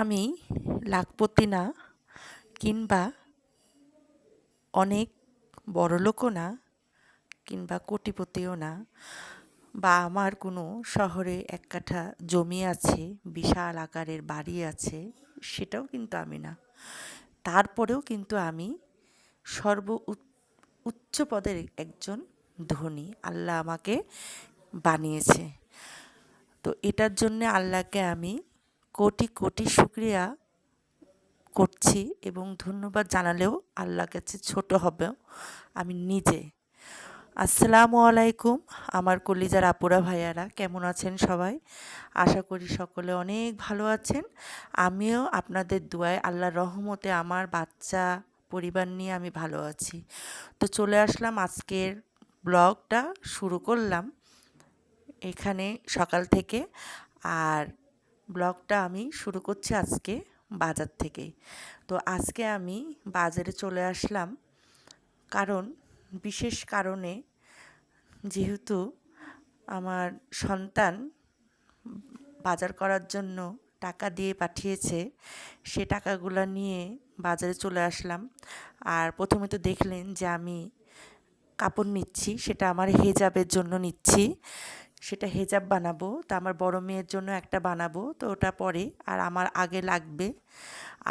আমি লাখপতি না, কিংবা অনেক বড়লোকও না, কিংবা কোটিপতিও না, বা আমার কোনো শহরে এক কাঠা জমি আছে, বিশাল আকারের বাড়ি আছে, সেটাও কিন্তু আমি না। তারপরেও কিন্তু আমি উচ্চ পদের একজন ধনী। আল্লাহ আমাকে বানিয়েছে। তো এটার জন্যে আল্লাহকে আমি কোটি কোটি শুকরিয়া করছি, এবং ধন্যবাদ জানালেও আল্লাহর কাছে ছোট হবে আমি নিজে। আসসালামু আলাইকুম আমার কলিজার আপুরা ভাইয়ারা, কেমন আছেন সবাই? আশা করি সকলে অনেক ভালো আছেন। আমিও আপনাদের দোয়ায় আল্লাহর রহমতে আমার বাচ্চা পরিবার নিয়ে আমি ভালো আছি। তো চলে আসলাম, আজকের ব্লগটা শুরু করলাম এখানে সকাল থেকে। আর ব্লগটা আমি শুরু করছি আজকে বাজার থেকেই। তো আজকে আমি বাজারে চলে আসলাম কারণ, বিশেষ কারণে, যেহেতু আমার সন্তান বাজার করার জন্য টাকা দিয়ে পাঠিয়েছে, সে টাকাগুলো নিয়ে বাজারে চলে আসলাম। আর প্রথমে তো দেখলেন যে আমি কাপড় নিচ্ছি, সেটা আমার হেজাবের জন্য নিচ্ছি। সেটা হেজাব বানাবো, তো আমার বড় মেয়ের জন্য একটা বানাবো, তো ওটা পরে আর আমার আগে লাগবে।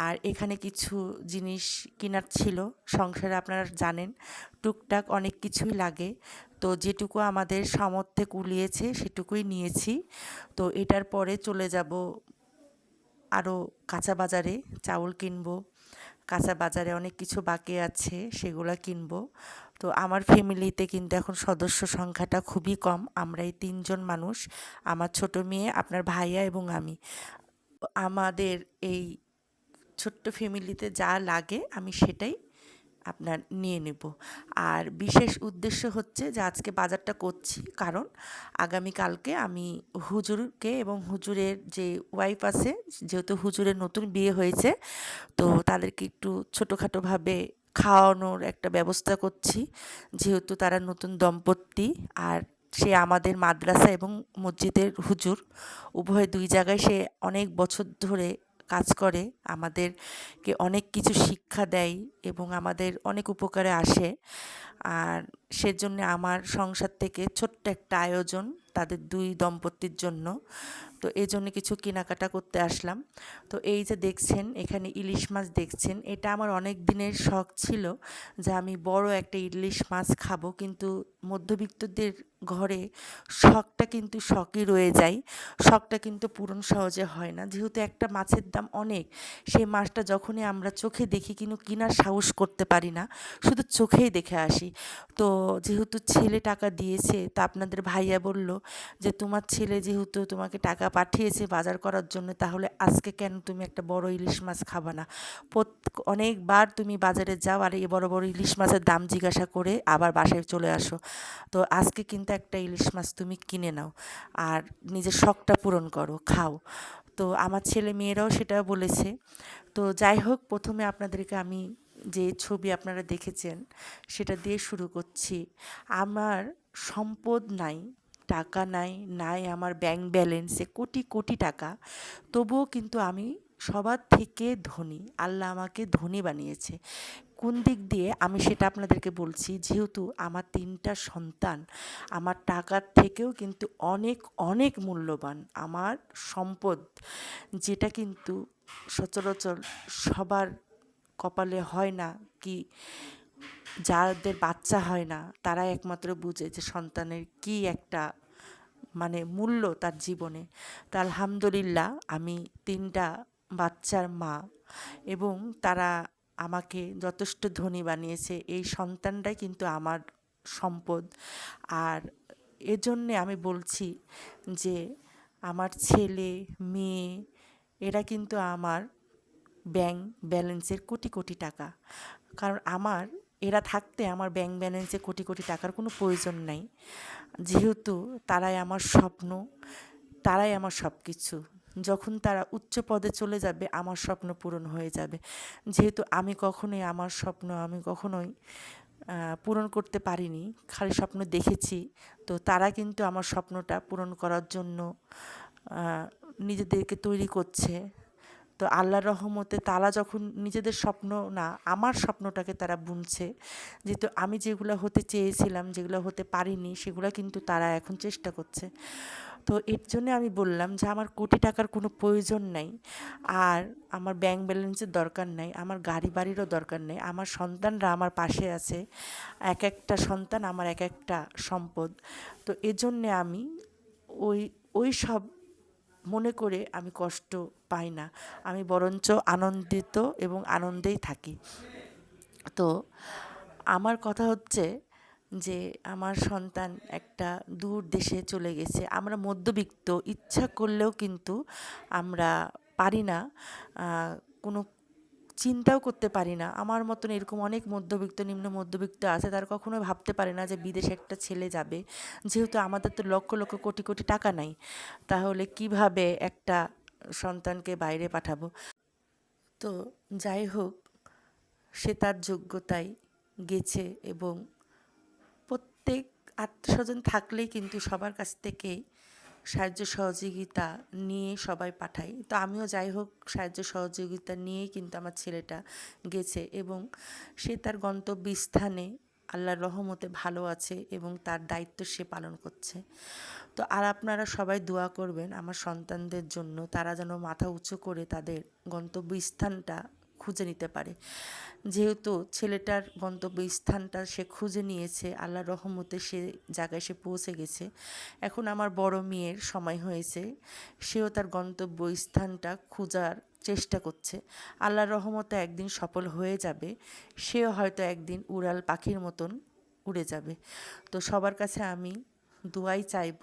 আর এখানে কিছু জিনিস কেনার ছিল, সংসারে আপনারা জানেন টুকটাক অনেক কিছুই লাগে। তো যেটুকু আমাদের সামর্থ্যে কুলিয়েছে সেটুকুই নিয়েছি। তো এটার পরে চলে যাব আরও কাঁচা বাজারে, চাউল কিনবো। কাঁচা বাজারে অনেক কিছু বাকি আছে, সেগুলো কিনবো। তো আমার ফ্যামিলিতে কিন্তু এখন সদস্য সংখ্যাটা খুবই কম, আমরা এই 3 জন মানুষ, আমার ছোট মেয়ে, আপনার ভাইয়া এবং আমি। আমাদের এই ছোট্ট ফ্যামিলিতে যা লাগে আমি সেটাই আপনার নিয়ে নেব। আর বিশেষ উদ্দেশ্য হচ্ছে যে আজকে বাজারটা করছি কারণ আগামীকালকে আমি হুজুরকে এবং হুজুরের যে ওয়াইফ আছে, যেহেতু হুজুরের নতুন বিয়ে হয়েছে, তো তাদেরকে একটু ছোটোখাটোভাবে খাওয়ানোর একটা ব্যবস্থা করছি, যেহেতু তারা নতুন দম্পতি। আর সে আমাদের মাদ্রাসা এবং মসজিদের হুজুর, উভয় 2 জায়গায় সে অনেক বছর ধরে কাজ করে, আমাদেরকে অনেক কিছু শিক্ষা দেয় এবং আমাদের অনেক উপকারে আসে। আর সেজন্য আমার সংসার থেকে ছোট্ট একটা আয়োজন তাদের 2 দম্পতির জন্য। তো এজন্য কিছু কেনাকাটা করতে আসলাম। তো এই যে দেখছেন এখানে ইলিশ মাছ দেখছেন, এটা আমার অনেক দিনের শখ ছিল যে আমি বড় একটা ইলিশ মাছ খাবো, কিন্তু মধ্যবিত্তদের ঘরে শখটা কিন্তু শখই রয়ে যায়। শখটা কিন্তু পূরণ সহজে হয় না, যেহেতু একটা মাছের দাম অনেক। সেই মাছটা যখনই আমরা চোখে দেখি কিন্তু কেনার সাহস করতে পারি না, শুধু চোখেই দেখে আসি। তো যেহেতু ছেলে টাকা দিয়েছে, তা আপনাদের ভাইয়া বলল যে তোমার ছেলে যেহেতু তোমাকে টাকা পাঠিয়েছে বাজার করার জন্য, তাহলে আজকে কেন তুমি একটা বড় ইলিশ মাছ খাবা না? অনেকবার তুমি বাজারে যাও আর এই বড় বড় ইলিশ মাছের দাম জিজ্ঞাসা করে আবার বাসায় চলে আসো। তো আজকে কিন্তু একটা ইলিশ মাছ তুমি কিনে নাও আর নিজের শখটা পূরণ করো, খাও। তো আমার ছেলে মেয়েরাও সেটা বলেছে। তো যাই হোক, প্রথমে আপনাদেরকে আমি যে ছবি আপনারা দেখেছেন সেটা দিয়ে শুরু করছি। আমার সম্পদ নাই, টাকা নাই, নাই আমার ব্যাংক ব্যালেন্সে কোটি কোটি টাকা, তবুও কিন্তু আমি সবার থেকে ধনী। আল্লাহ আমাকে ধনী বানিয়েছে। কোন দিক দিয়ে আমি সেটা আপনাদেরকে বলছি। যেহেতু আমার 3টা সন্তান আমার টাকার থেকেও কিন্তু অনেক অনেক মূল্যবান। আমার সম্পদ, যেটা কিন্তু সচরাচর সবার কপালে হয় না, কি যাদের বাচ্চা হয় না তারাই একমাত্র বুঝে যে সন্তানের কি একটা মানে মূল্য তার জীবনে। তো আলহামদুলিল্লাহ আমি 3টা বাচ্চার মা, এবং তারা আমাকে যথেষ্ট ধনী বানিয়েছে। এই সন্তানটাই কিন্তু আমার সম্পদ। আর এজন্যে আমি বলছি যে আমার ছেলে মেয়ে এরা কিন্তু আমার ব্যাংক ব্যালেন্সের কোটি কোটি টাকা। কারণ এরা থাকতে আমার ব্যাংক ব্যালেন্সে কোটি কোটি টাকার কোনো প্রয়োজন নাই, যেহেতু তারাই আমার স্বপ্ন, তারাই আমার সব কিছু। যখন তারা উচ্চ পদে চলে যাবে আমার স্বপ্ন পূরণ হয়ে যাবে। যেহেতু আমি কখনোই পূরণ করতে পারিনি, খালি স্বপ্ন দেখেছি। তো তারা কিন্তু আমার স্বপ্নটা পূরণ করার জন্য নিজেদেরকে তৈরি করছে। তো আল্লাহর রহমতে তারা যখন নিজেদের স্বপ্ন না আমার স্বপ্নটাকে তারা বুনছে, যেহেতু আমি যেগুলো হতে চেয়েছিলাম, যেগুলো হতে পারিনি, সেগুলো কিন্তু তারা এখন চেষ্টা করছে। তো এর জন্যে আমি বললাম যে আমার কোটি টাকার কোনো প্রয়োজন নাই, আর আমার ব্যাংক ব্যালেন্সের দরকার নাই, আমার গাড়ি বাড়িরও দরকার নেই। আমার সন্তানরা আমার পাশে আছে, এক একটা সন্তান আমার এক একটা সম্পদ। তো এজন্যে আমি ওই ওই সব মনে করে আমি কষ্ট পাই না, আমি বরঞ্চ আনন্দিত এবং আনন্দেই থাকি। তো আমার কথা হচ্ছে যে আমার সন্তান একটা দূর দেশে চলে গেছে। আমরা মধ্যবিত্ত, ইচ্ছা করলেও কিন্তু আমরা পারি না, কোনো চিন্তাও করতে পারি না। আমার মতন এরকম অনেক মধ্যবিত্ত, নিম্ন মধ্যবিত্ত আছে, তারা কখনোই ভাবতে পারে না যে বিদেশে একটা ছেলে যাবে। যেহেতু আমাদের তো লক্ষ লক্ষ কোটি কোটি টাকা নাই, তাহলে কিভাবে একটা সন্তানকে বাইরে পাঠাবো। তো যাই হোক, সে তার যোগ্যতায় গেছে, এবং প্রত্যেক আত্মীয়স্বজন থাকলেই কিন্তু সবার কাছ থেকেই সাহায্য সহযোগিতা নিয়ে সবাই পাঠায়। তো আমিও যাই হোক সাহায্য সহযোগিতা নিয়েই কিন্তু আমার ছেলেটা গেছে, এবং সে তার গন্তব্যস্থানে আল্লাহর রহমতে ভালো আছে এবং তার দায়িত্ব সে পালন করছে। তো আর আপনারা সবাই দোয়া করবেন আমার সন্তানদের জন্য, তারা যেন মাথা উঁচু করে তাদের গন্তব্যস্থানটা খুঁজে নিতে পারে। যেহেতু ছেলেটার গন্তব্যস্থানটা সে খুঁজে নিয়েছে, আল্লাহর রহমতে সে জায়গায় সে পৌঁছে গেছে। এখন আমার বড় মেয়ের সময় হয়েছে, সেও তার গন্তব্যস্থানটা খোঁজার চেষ্টা করছে। আল্লাহর রহমতে একদিন সফল হয়ে যাবে, সেও হয়তো একদিন উড়াল পাখির মতন উড়ে যাবে। তো সবার কাছে আমি দোয়াই চাইব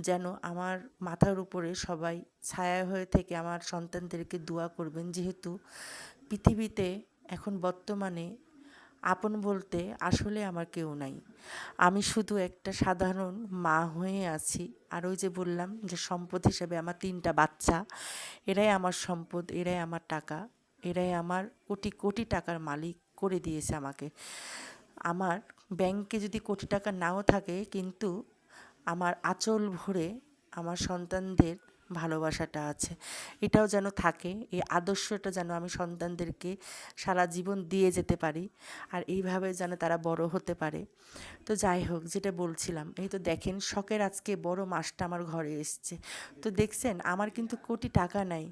যেন আমার মাথার উপরে সবাই ছায়া হয়ে থেকে আমার সন্তানদেরকে দোয়া করবেন। যেহেতু পৃথিবীতে এখন বর্তমানে আপন বলতে আসলে আমার কেউ নাই, আমি শুধু একটা সাধারণ মা হয়ে আছি। আর ওই যে বললাম যে সম্পদ হিসেবে আমার 3টা বাচ্চা, এরাই আমার সম্পদ, এরাই আমার টাকা, এরাই আমার কোটি কোটি টাকার মালিক করে দিয়েছে আমাকে। আমার ব্যাংকে যদি কোটি টাকা নাও থাকে, কিন্তু আমার আঁচল ভরে আমার সন্তানদের ভালোবাসাটা আছে, এটাও যেন থাকে। এই আদর্শটা যেন আমি সন্তানদেরকে সারা জীবন দিয়ে যেতে পারি, আর এইভাবে যেন তারা বড় হতে পারে। তো যাই হোক, যেটা বলছিলাম, এই তো দেখেন শখের আজকে বড় মাছটা আমার ঘরে এসছে। তো দেখছেন আমার কিন্তু কোটি টাকা নাই,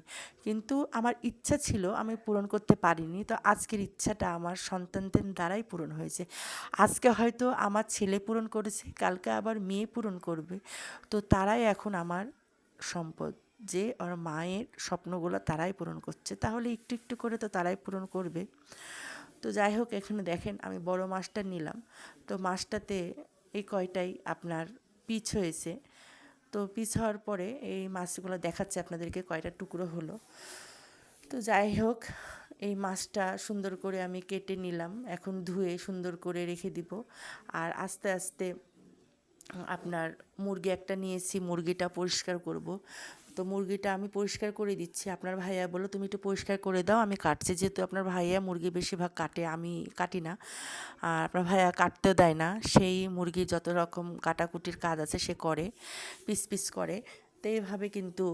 কিন্তু আমার ইচ্ছা ছিল, আমি পূরণ করতে পারিনি। তো আজকের ইচ্ছাটা আমার সন্তানদের দ্বারাই পূরণ হয়েছে। আজকে হয়তো আমার ছেলে পূরণ করেছে, কালকে আবার মেয়ে পূরণ করবে। তো তারাই এখন আমার সম্পদ, যে ওর মায়ের স্বপ্নগুলো তারাই পূরণ করছে, তাহলে একটু একটু করে তো তারাই পূরণ করবে। তো যাই হোক, এখানে দেখেন আমি বড় মাছটা নিলাম। তো মাছটাতে এই কয়টাই আপনার পিচ হয়েছে। তো পিচ হওয়ার পরে এই মাছগুলো দেখাচ্ছে আপনাদেরকে কয়টা টুকরো হলো। তো যাই হোক, এই মাছটা সুন্দর করে আমি কেটে নিলাম, এখন ধুয়ে সুন্দর করে রেখে দিব। আর আস্তে আস্তে আপনার মুরগি একটা নিয়েছি, মুরগিটা পরিষ্কার করব। তো মুরগিটা আমি পরিষ্কার করে দিচ্ছি। আপনার ভাইয়া বললো তুমি একটু পরিষ্কার করে দাও, আমি কাটছি। যেহেতু আপনার ভাইয়া মুরগি বেশিরভাগ কাটে, আমি কাটি না, আর আপনার ভাইয়া কাটতেও দেয় না। সেই মুরগির যত রকম কাটাকুটির কাজ আছে সে করে, পিস পিস করে। তো এইভাবে কিন্তু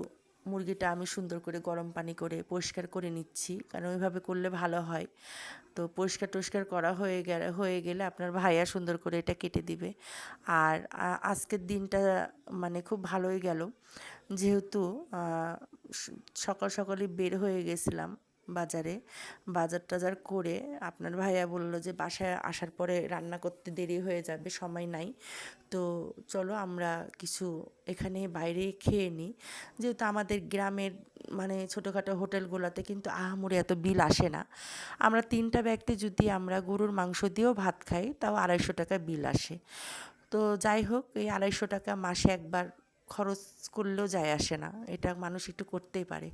মুরগিটা আমি সুন্দর করে গরম পানি করে পরিষ্কার করে নিচ্ছি, কারণ ওইভাবে করলে ভালো হয়। তো পরিষ্কার টরিষ্কার করা হয়ে গেলে আপনার ভাইয়া সুন্দর করে এটা কেটে দিবে। আর আজকের দিনটা মানে খুব ভালোই গেল, যেহেতু সকাল সকালই বের হয়ে গেছিলাম বাজারে, বাজার টাজার করে আপনার ভাইয়া বললো যে বাসায় আসার পরে রান্না করতে দেরি হয়ে যাবে, সময় নাই। তো চলো আমরা কিছু এখানে বাইরে খেয়ে নিই। যেহেতু আমাদের গ্রামের মানে ছোটোখাটো হোটেলগুলোতে কিন্তু আহামরি এত বিল আসে না। আমরা 3টা ব্যক্তি যদি আমরা গরুর মাংস দিয়েও ভাত খাই, তাও 250 টাকা বিল আসে। তো যাই হোক, এই 250 টাকা মাসে একবার খরচ করলেও যায় আসে না, এটা মানুষ একটু করতেই পারে।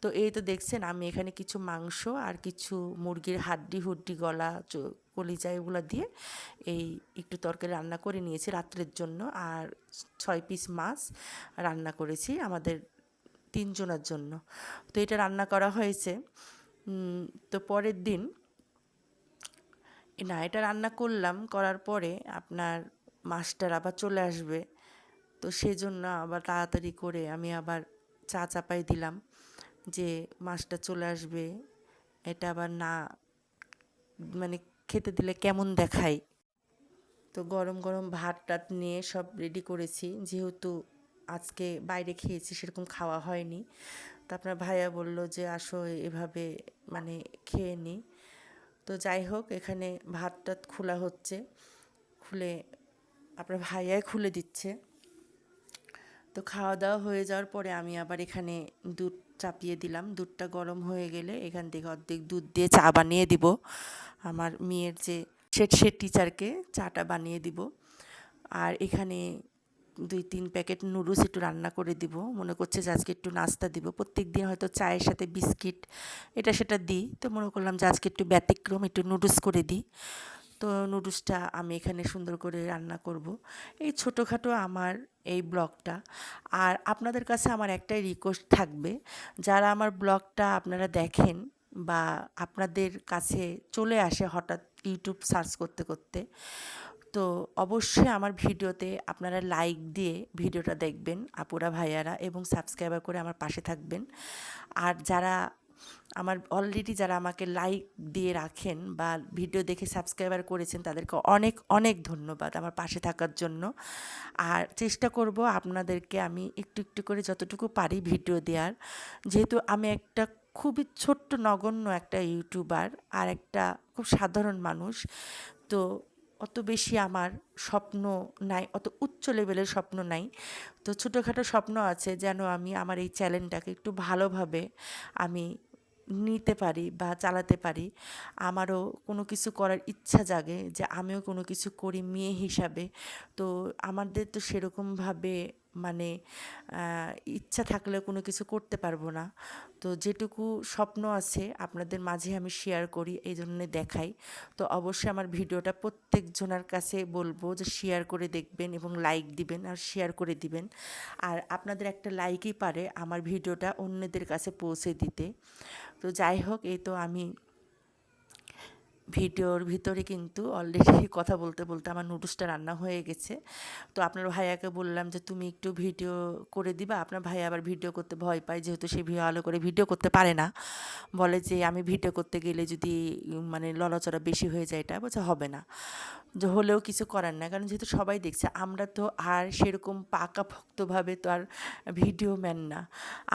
তো এই তো দেখছেন আমি এখানে কিছু মাংস আর কিছু মুরগির হাড্ডি হুড্ডি গলা কলিজা এগুলো দিয়ে এই একটু তরকারি রান্না করে নিয়েছি রাত্রের জন্য। আর 6 পিস মাছ রান্না করেছি আমাদের 3 জনের জন্য। তো এটা রান্না করা হয়েছে। তো পরের দিন না, এটা রান্না করলাম, করার পরে আপনার মাছটার আবার চলে আসবে। তো সেজন্য আবার তাড়াতাড়ি করে আমি আবার চা চাপাই দিলাম। যে মাছটা চলে আসবে, এটা আবার না মানে খেতে দিলে কেমন দেখায়। তো গরম গরম ভাত টাত নিয়ে সব রেডি করেছি, যেহেতু আজকে বাইরে খেয়েছি, সেরকম খাওয়া হয়নি। তো আপনার ভাইয়া বলল যে আসো এভাবে মানে খেয়ে নিই। তো যাই হোক, এখানে ভাত টাত খোলা হচ্ছে, খুলে আপনার ভাইয়াই খুলে দিচ্ছে। তো খাওয়া দাওয়া হয়ে যাওয়ার পরে আমি আবার এখানে দুধ চাপিয়ে দিলাম। দুধটা গরম হয়ে গেলে এখান থেকে অর্ধেক দুধ দিয়ে চা বানিয়ে দিব। আমার মেয়ের যে সে টিচারকে চাটা বানিয়ে দিব। আর এখানে 2-3 প্যাকেট নুডলস একটু রান্না করে দিব। মনে করছে যে আজকে একটু নাস্তা দিব। প্রত্যেক দিন হয়তো চায়ের সাথে বিস্কিট এটা সেটা দিই। তো মনে করলাম যে আজকে একটু ব্যতিক্রম, একটু নুডলস করে দিই। তো নুডলসটা আমি এখানে সুন্দর করে রান্না করব। এই ছোটোখাটো আমার এই ব্লগটা। আর আপনাদের কাছে আমার একটাই রিকোয়েস্ট থাকবে, যারা আমার ব্লগটা আপনারা দেখেন বা আপনাদের কাছে চলে আসে হঠাৎ ইউটিউব সার্চ করতে করতে, তো অবশ্যই আমার ভিডিওতে আপনারা লাইক দিয়ে ভিডিওটা দেখবেন আপুরা ভাইয়ারা, এবং সাবস্ক্রাইবার করে আমার পাশে থাকবেন। আর যারা আমার অলরেডি যারা আমাকে লাইক দিয়ে রাখেন বা ভিডিও দেখে সাবস্ক্রাইবার করেছেন, তাদেরকে অনেক অনেক ধন্যবাদ আমার পাশে থাকার জন্য। আর চেষ্টা করব আপনাদেরকে আমি একটু একটু করে যতটুকু পারি ভিডিও দেওয়ার, যেহেতু আমি একটা খুবই ছোট্ট নগণ্য একটা ইউটিউবার আর একটা খুব সাধারণ মানুষ। তো অত বেশি আমার স্বপ্ন নাই, অত উচ্চ লেভেলের স্বপ্ন নাই। তো ছোটোখাটো স্বপ্ন আছে যেন আমি আমার এই চ্যানেলটাকে একটু ভালোভাবে আমি নিতে পারি বা চালাতে পারি। আমারও কোনো কিছু করার ইচ্ছা জাগে যে আমিও কোনো কিছু করি মেয়ে হিসাবে। তো আমাদের তো সেরকমভাবে মানে ইচ্ছা থাকলেও কোনো কিছু করতে পারবো না। তো যেটুকু স্বপ্ন আছে আপনাদের মাঝে আমি শেয়ার করি, এই জন্যে দেখাই। তো অবশ্যই আমার ভিডিওটা প্রত্যেকজনের কাছে বলবো যে শেয়ার করে দেখবেন এবং লাইক দিবেন আর শেয়ার করে দিবেন। আর আপনাদের একটা লাইকই পারে আমার ভিডিওটা অন্যদের কাছে পৌঁছে দিতে। তো যাই হোক, এই তো আমি ভিডিওর ভিতরে কিন্তু অলরেডি কথা বলতে বলতে আমার নুডলসটা রান্না হয়ে গেছে। তো আপনার ভাইয়াকে বললাম যে তুমি একটু ভিডিও করে দিবা। আপনার ভাইয়া আবার ভিডিও করতে ভয় পায়, যেহেতু সে ভালো করে ভিডিও করতে পারে না। বলে যে আমি ভিডিও করতে গেলে যদি মানে লড়াচড়া বেশি হয়ে যায়, এটা বলছে হবে না। যে হলেও কিছু করার না, কারণ যেহেতু সবাই দেখছে, আমরা তো আর সেরকম পাকাপোক্তভাবে তো আর ভিডিও ম্যান না।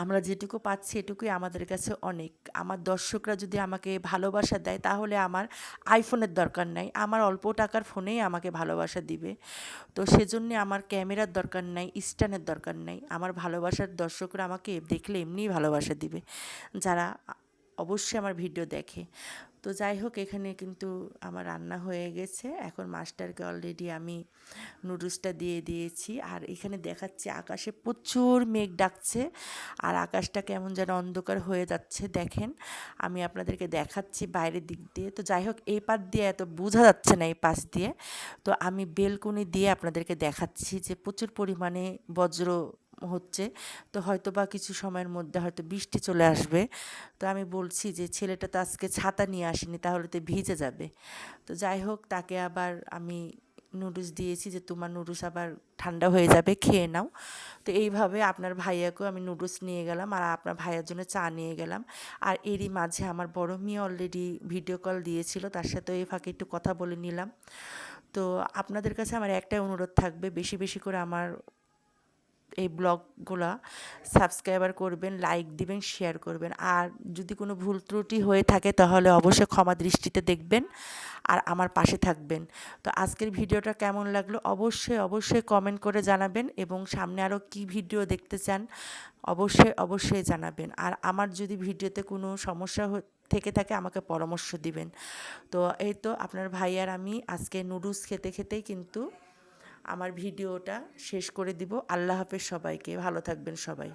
আমরা যেটুকু পাচ্ছি এটুকুই আমাদের কাছে অনেক। আমার দর্শকরা যদি আমাকে ভালোবাসা দেয়, তাহলে আমার আইফোনের দরকার নাই, আমার অল্প টাকার ফোনেই আমাকে ভালোবাসা দিবে। তো সেজন্যে আমার ক্যামেরার দরকার নাই, স্ট্যান্ডের দরকার নাই। আমার ভালোবাসার দর্শকরা আমাকে দেখলে এমনিই ভালোবাসা দিবে, যারা অবশ্যই আমার ভিডিও দেখে। তো যাই হোক, এখানে কিন্তু আমার রান্না হয়ে গেছে। এখন মাছটাকে অলরেডি আমি নুডলসটা দিয়ে দিয়েছি। আর এখানে দেখাচ্ছি আকাশে প্রচুর মেঘ ডাকছে, আর আকাশটা কেমন যেন অন্ধকার হয়ে যাচ্ছে। দেখেন, আমি আপনাদেরকে দেখাচ্ছি বাইরের দিক দিয়ে। তো যাই হোক, এই পাশ দিয়ে এত বোঝা যাচ্ছে না, এই পাশ দিয়ে। তো আমি বেলকনি দিয়ে আপনাদেরকে দেখাচ্ছি যে প্রচুর পরিমাণে বজ্র হচ্ছে। তো হয়তো বা কিছু সময়ের মধ্যে হয়তো বৃষ্টি চলে আসবে। তো আমি বলছি যে ছেলেটা তো আজকে ছাতা নিয়ে আসেনি, তাহলে তো ভিজে যাবে। তো যাই হোক, তাকে আবার আমি নুডলস দিয়েছি যে তোমার নুডলস আবার ঠান্ডা হয়ে যাবে, খেয়ে নাও। তো এইভাবে আপনার ভাইয়াকেও আমি নুডলস নিয়ে গেলাম, আর আপনার ভাইয়ার জন্য চা নিয়ে গেলাম। আর এরই মাঝে আমার বড় মেয়ে অলরেডি ভিডিও কল দিয়েছিল, তার সাথেও এই ফাঁকে একটু কথা বলে নিলাম। তো আপনাদের কাছে আমার একটাই অনুরোধ থাকবে, বেশি বেশি করে আমার এই ব্লগগুলা সাবস্ক্রাইবার করবেন, লাইক দিবেন, শেয়ার করবেন। আর যদি কোনো ভুল ত্রুটি হয়ে থাকে তাহলে অবশ্যই ক্ষমা দৃষ্টিতে দেখবেন আর আমার পাশে থাকবেন। তো আজকের ভিডিওটা কেমন লাগলো অবশ্যই অবশ্যই কমেন্ট করে জানাবেন, এবং সামনে আরও কী ভিডিও দেখতে চান অবশ্যই অবশ্যই জানাবেন। আর আমার যদি ভিডিওতে কোনো সমস্যা থেকে থাকে আমাকে পরামর্শ দিবেন। তো এই তো আপনার ভাই আর আমি আজকে নুডলস খেতে খেতেই কিন্তু আমার ভিডিওটা শেষ করে দিব। আল্লাহ হাফেজ সবাইকে, ভালো থাকবেন সবাই।